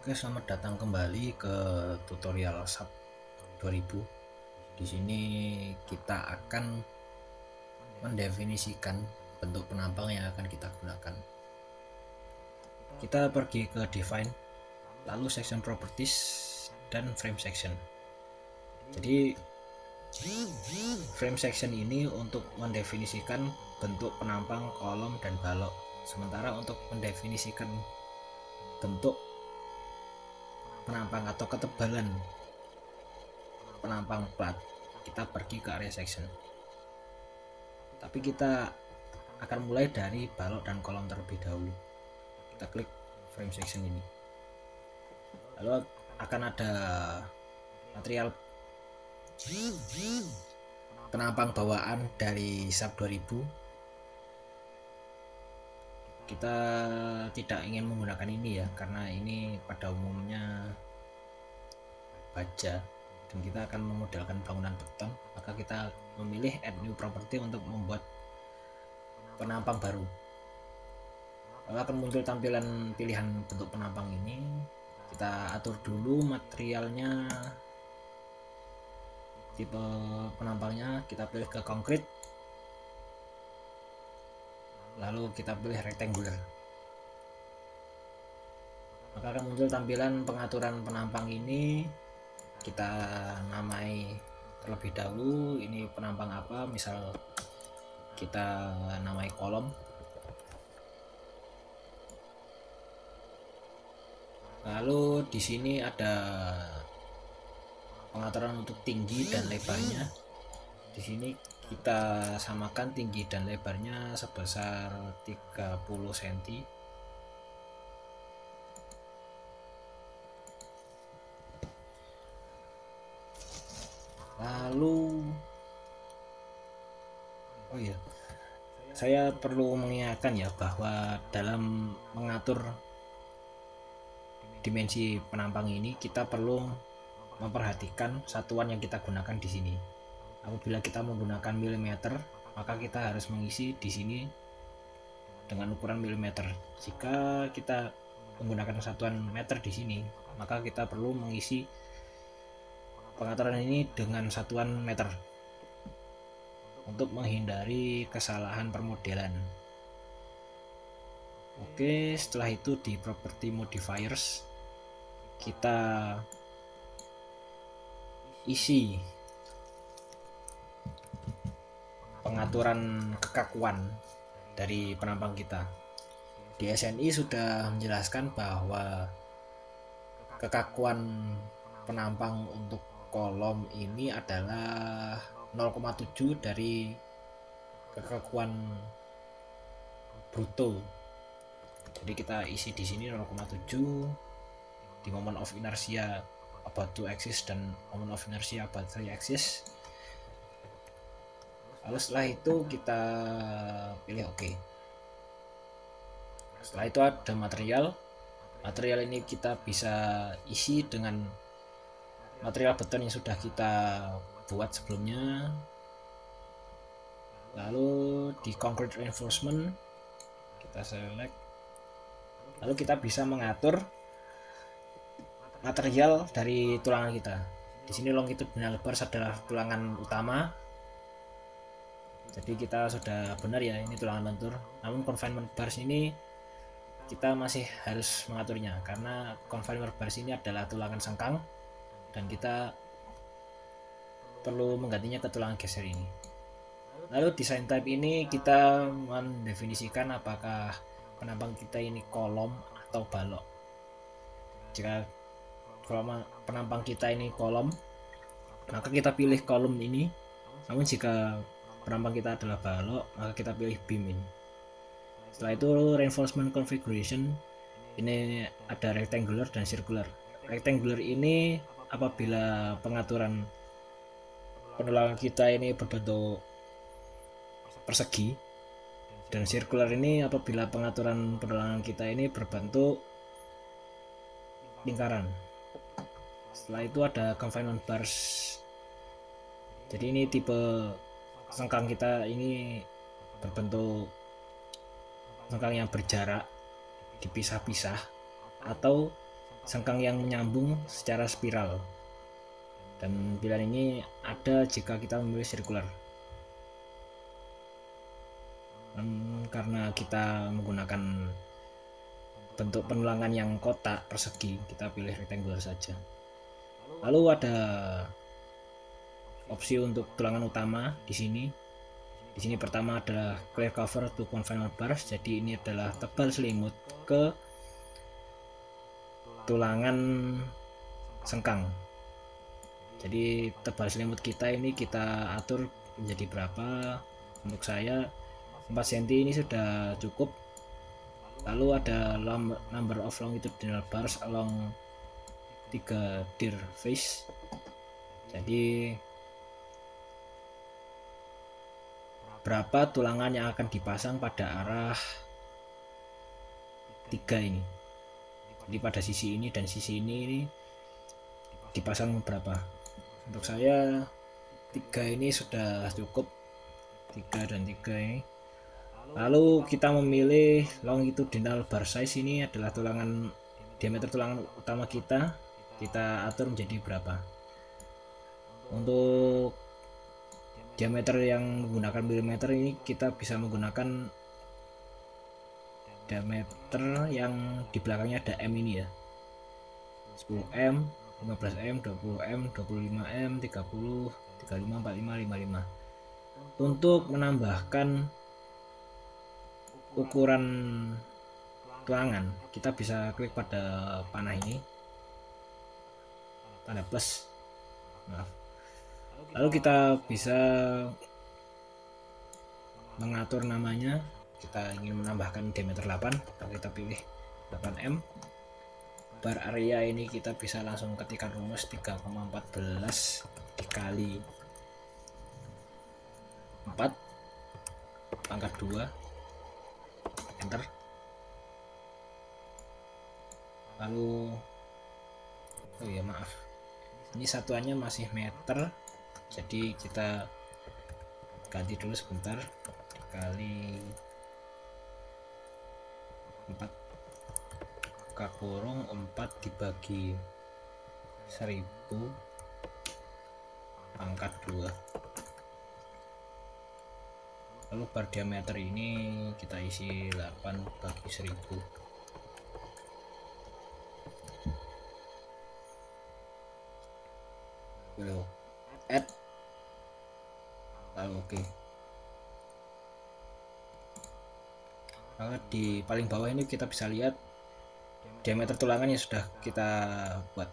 Oke, selamat datang kembali ke tutorial SAP 2000. Di sini kita akan mendefinisikan bentuk penampang yang akan kita gunakan. Kita pergi ke define, lalu section properties dan frame section. Jadi frame section ini untuk mendefinisikan bentuk penampang kolom dan balok. Sementara untuk mendefinisikan bentuk penampang atau ketebalan penampang plat, kita pergi ke area section. Tapi kita akan mulai dari balok dan kolom terlebih dahulu. Kita klik frame section ini, lalu akan ada material penampang bawaan dari SAP 2000. Kita tidak ingin menggunakan ini ya, karena ini pada umumnya baja dan kita akan memodelkan bangunan beton. Maka kita memilih add new property untuk membuat penampang baru. Lalu akan muncul tampilan pilihan bentuk penampang ini. Kita atur dulu materialnya, tipe penampangnya kita pilih ke konkrit, lalu kita pilih rectangular. Maka akan muncul tampilan pengaturan penampang ini. Kita namai terlebih dahulu ini penampang apa, misal kita namai kolom. Lalu di sini ada pengaturan untuk tinggi dan lebarnya. Di sini kita samakan tinggi dan lebarnya sebesar 30 cm. Lalu saya perlu mengingatkan ya bahwa dalam mengatur dimensi penampang ini kita perlu memperhatikan satuan yang kita gunakan di sini. Apabila kita menggunakan milimeter, maka kita harus mengisi di sini dengan ukuran milimeter. Jika kita menggunakan satuan meter di sini, maka kita perlu mengisi pengaturan ini dengan satuan meter untuk menghindari kesalahan permodelan. Oke, setelah itu di property modifiers kita isi pengaturan kekakuan dari penampang kita. Di SNI sudah menjelaskan bahwa kekakuan penampang untuk kolom ini adalah 0,7 dari kekakuan bruto. Jadi kita isi di sini 0,7 di moment of inertia about to axis dan moment of inertia about 3 axis. Lalu setelah itu kita pilih OK. Setelah itu ada material ini kita bisa isi dengan material beton yang sudah kita buat sebelumnya. Lalu di concrete reinforcement kita select, lalu kita bisa mengatur material dari tulangan kita. Di sini longitudinal bars adalah tulangan utama, jadi kita sudah benar ya, ini tulangan lentur. Namun confinement bars ini kita masih harus mengaturnya, karena confinement bars ini adalah tulangan sengkang dan kita perlu menggantinya ke tulangan geser ini. Lalu design type ini kita mendefinisikan apakah penampang kita ini kolom atau balok. Jika penampang kita ini kolom, maka kita pilih kolom ini. Namun jika penampang kita adalah balok, maka kita pilih beam ini. Setelah itu reinforcement configuration, ini ada rectangular dan circular. Rectangular ini apabila pengaturan penulangan kita ini berbentuk persegi, dan circular ini apabila pengaturan penulangan kita ini berbentuk lingkaran. Setelah itu ada confinement bars. Jadi ini tipe sengkang kita ini berbentuk sengkang yang berjarak, dipisah-pisah, atau sengkang yang menyambung secara spiral, dan pilihan ini ada jika kita memilih sirkular. Karena kita menggunakan bentuk penulangan yang kotak persegi, kita pilih rectangular saja. Lalu ada opsi untuk tulangan utama di sini. Di sini pertama adalah clear cover to confinement bars. Jadi ini adalah tebal selimut ke tulangan sengkang. Jadi tebal selimut kita ini kita atur menjadi berapa. Untuk saya 4 cm ini sudah cukup. Lalu ada number of longitudinal bars along 3 dir face. Jadi berapa tulangan yang akan dipasang pada arah 3 ini. Jadi pada sisi ini dan sisi ini dipasang berapa. Untuk saya 3 ini sudah cukup, 3 dan 3 ini. Lalu kita memilih longitudinal bar size. Ini adalah diameter tulangan utama kita atur menjadi berapa. Untuk diameter yang menggunakan milimeter ini kita bisa menggunakan diameter yang di belakangnya ada M ini ya, 10M, 15M, 20M, 25M, 30, 35, 45, 55. Untuk menambahkan ukuran tulangan, kita bisa klik pada panah ini, tanda plus, lalu kita bisa mengatur namanya. Kita ingin menambahkan diameter 8, kita pilih 8M. Bar area ini kita bisa langsung ketikkan rumus 3,14 dikali 4 pangkat 2, enter. Lalu maaf, ini satuannya masih meter, jadi kita ganti dulu sebentar. Dikali 4 kurung 4 dibagi 1000 pangkat 2. Lalu bar diameter ini kita isi 8 bagi 1000. Lalu add, lalu oke. Lalu di paling bawah ini kita bisa lihat diameter tulangan yang sudah kita buat.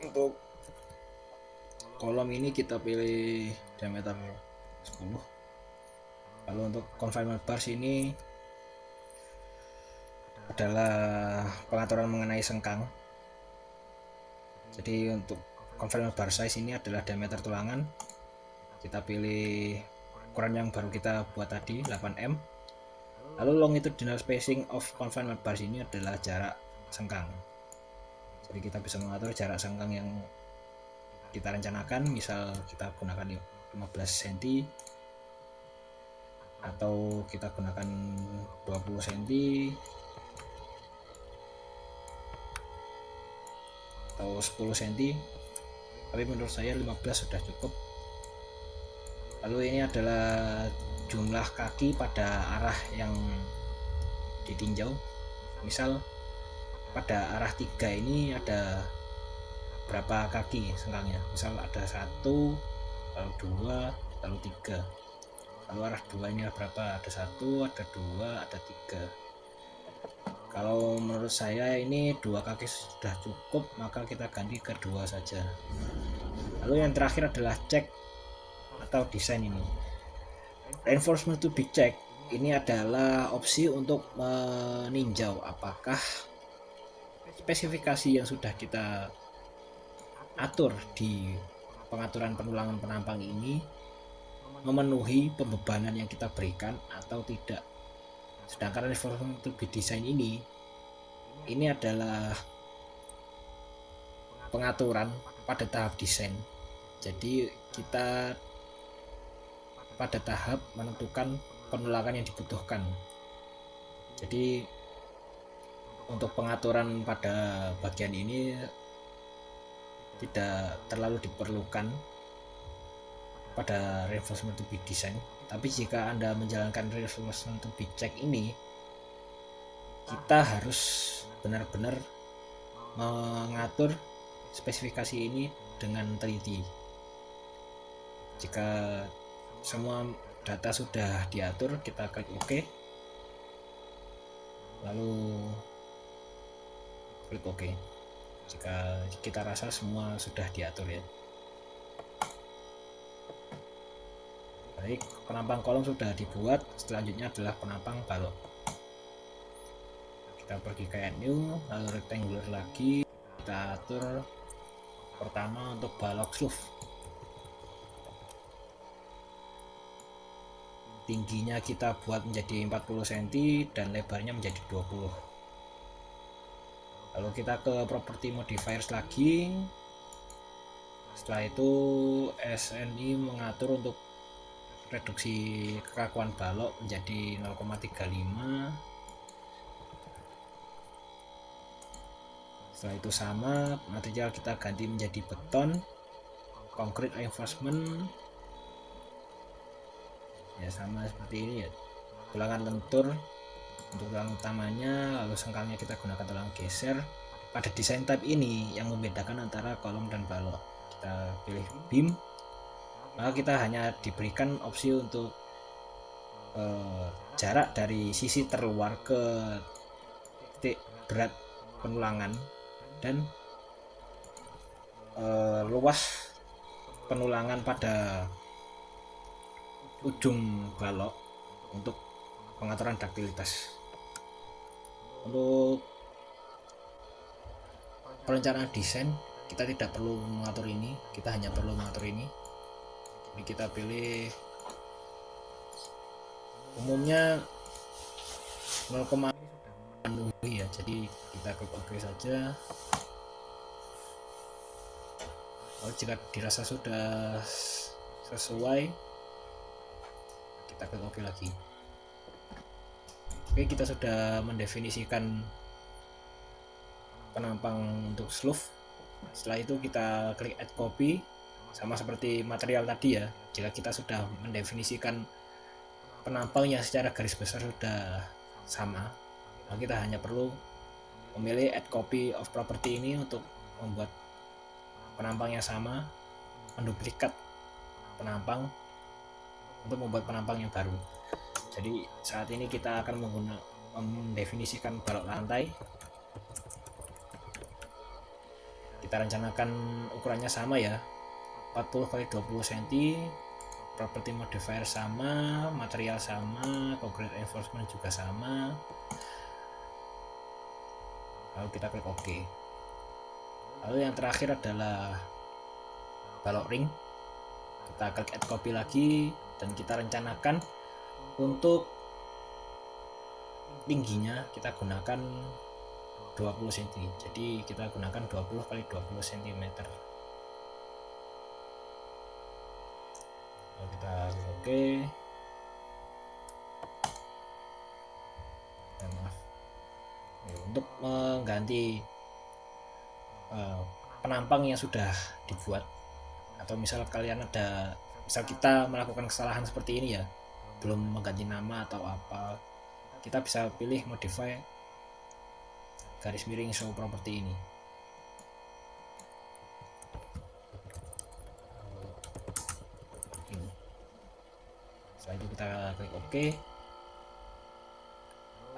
Untuk kolom ini kita pilih diameter 10. Lalu untuk confinement bars ini adalah pengaturan mengenai sengkang. Jadi untuk confinement bar size ini adalah diameter tulangan. Kita pilih ukuran yang baru kita buat tadi, 8M. Lalu longitudinal spacing of confinement bars ini adalah jarak sengkang. Jadi kita bisa mengatur jarak sengkang yang kita rencanakan. Misal kita gunakan 15 cm atau kita gunakan 20 cm atau 10 cm, tapi menurut saya 15 sudah cukup. Lalu ini adalah jumlah kaki pada arah yang ditinjau. Misal pada arah 3 ini ada berapa kaki sengkangnya. Misal ada 1, lalu 2, lalu 3. Lalu arah 2 nya berapa? Ada 1, ada 2, ada 3. Kalau menurut saya ini 2 kaki sudah cukup, maka kita ganti ke 2 saja. Lalu yang terakhir adalah cek atau desain ini. Reinforcement to be check ini adalah opsi untuk meninjau apakah spesifikasi yang sudah kita atur di pengaturan penulangan penampang ini memenuhi pembebanan yang kita berikan atau tidak. Sedangkan reinforcement to be design ini adalah pengaturan pada tahap desain. Jadi kita pada tahap menentukan penulangan yang dibutuhkan. Jadi untuk pengaturan pada bagian ini tidak terlalu diperlukan pada reinforcement to be design, tapi jika Anda menjalankan reinforcement to be check ini, kita harus benar-benar mengatur spesifikasi ini dengan teliti. Jika semua data sudah diatur, kita klik OK, lalu klik OK jika kita rasa semua sudah diatur ya. Baik, penampang kolom sudah dibuat. Selanjutnya adalah penampang balok. Kita pergi ke add new, lalu rectangular lagi, kita atur pertama untuk balok sloof. Tingginya kita buat menjadi 40 cm dan lebarnya menjadi 20. Lalu kita ke property modifiers lagi. Setelah itu SNI mengatur untuk reduksi kekakuan balok menjadi 0,35. Setelah itu sama, material kita ganti menjadi beton, concrete reinforcement ya sama seperti ini ya, tulangan lentur untuk tulang utamanya, lalu sengkangnya kita gunakan tulang geser. Pada desain type ini yang membedakan antara kolom dan balok, kita pilih beam, maka kita hanya diberikan opsi untuk jarak dari sisi terluar ke titik berat penulangan dan luas penulangan pada ujung balok untuk pengaturan ductilitas. Untuk perencanaan desain kita tidak perlu mengatur ini, kita hanya perlu mengatur ini. Jadi kita pilih umumnya 0,6 ya, jadi kita klik OK saja. Lalu jika dirasa sudah sesuai, kita klik OK lagi. Oke, kita sudah mendefinisikan penampang untuk sloof. Setelah itu kita klik add copy, sama seperti material tadi ya. Jika kita sudah mendefinisikan penampang yang secara garis besar sudah sama, maka kita hanya perlu memilih add copy of property ini untuk membuat penampang yang sama, menduplikat penampang untuk membuat penampang yang baru. Jadi saat ini kita akan mendefinisikan balok lantai. Kita rencanakan ukurannya sama ya, 40 x 20 cm, property modifier sama, material sama, concrete reinforcement juga sama. Lalu kita klik OK. Lalu yang terakhir adalah balok ring. Kita klik add copy lagi dan kita rencanakan untuk tingginya kita gunakan 20 cm. Jadi kita gunakan 20 x 20 cm. Lalu kita klik OK. Maaf. Untuk mengganti penampang yang sudah dibuat, atau misal kita melakukan kesalahan seperti ini ya, belum mengganti nama atau apa, kita bisa pilih modify garis miring show property ini. Setelah itu kita klik OK.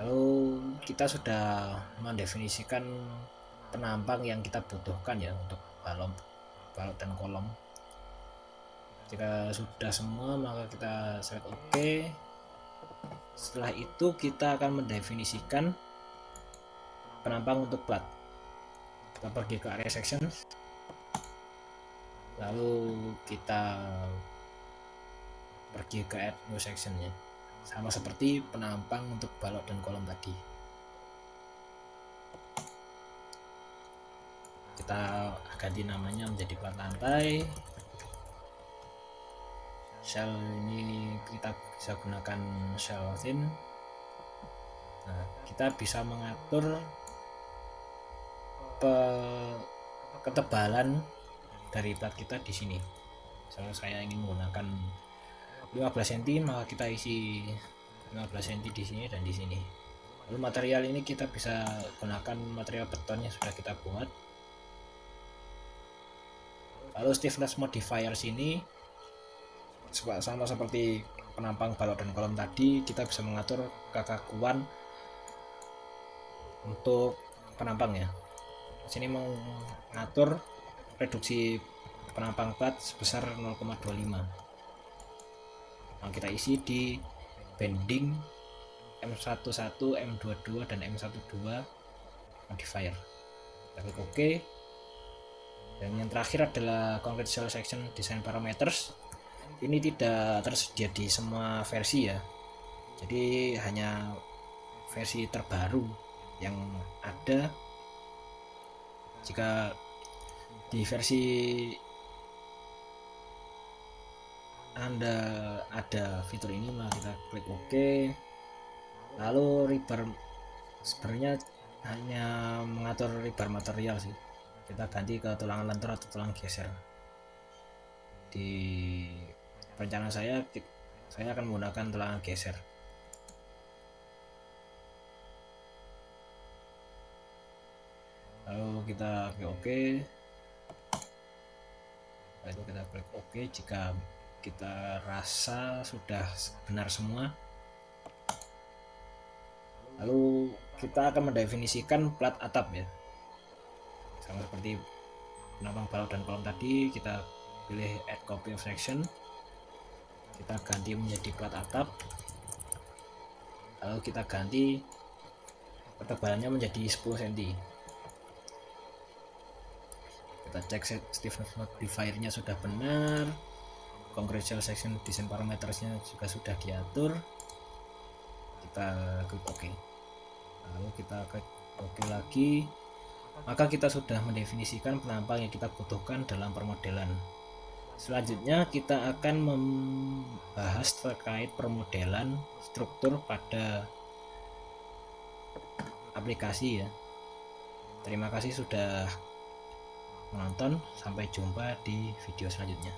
Lalu kita sudah mendefinisikan penampang yang kita butuhkan ya untuk balok dan kolom. Jika sudah semua, maka kita select OK. Setelah itu kita akan mendefinisikan penampang untuk plat. Kita pergi ke area section, lalu kita pergi ke add new section ya, sama seperti penampang untuk balok dan kolom tadi. Kita ganti namanya menjadi plat lantai. Shell ini kita bisa gunakan shell thin. Nah, kita bisa mengatur ketebalan dari plat kita di sini. Misalnya saya ingin menggunakan 15 cm, maka kita isi 15 cm di sini dan di sini. Lalu material ini kita bisa gunakan material beton yang sudah kita buat. Lalu stiffness modifier sini sama seperti penampang balok dan kolom tadi, kita bisa mengatur kekakuan untuk penampang ya. Sini mengatur reduksi penampang plat sebesar 0,25. Nah, kita isi di bending M11, M22 dan M12 modifier. Kita klik OK. Dan yang terakhir adalah concrete shell section design parameters. Ini tidak tersedia di semua versi ya, jadi hanya versi terbaru yang ada. Jika di versi Anda ada fitur ini, maka kita klik OK. Lalu rebar sebenarnya hanya mengatur rebar material sih, kita ganti ke tulangan lentur atau tulang geser. Di rencana saya akan menggunakan tulangan geser. Lalu kita klik OK. Lalu kita klik OK jika kita rasa sudah benar semua. Lalu kita akan mendefinisikan plat atap ya, sama seperti penampang balok dan kolom tadi. Kita pilih add copy of section, kita ganti menjadi plat atap. Lalu kita ganti ketebalannya menjadi 10 cm. Kita cek stiffness modifiernya sudah benar, concrete shell section design parametersnya juga sudah diatur. Kita klik OK. Lalu kita klik OK lagi, maka kita sudah mendefinisikan penampang yang kita butuhkan dalam permodelan. Selanjutnya kita akan membahas terkait permodelan struktur pada aplikasi ya. Terima kasih sudah menonton, sampai jumpa di video selanjutnya.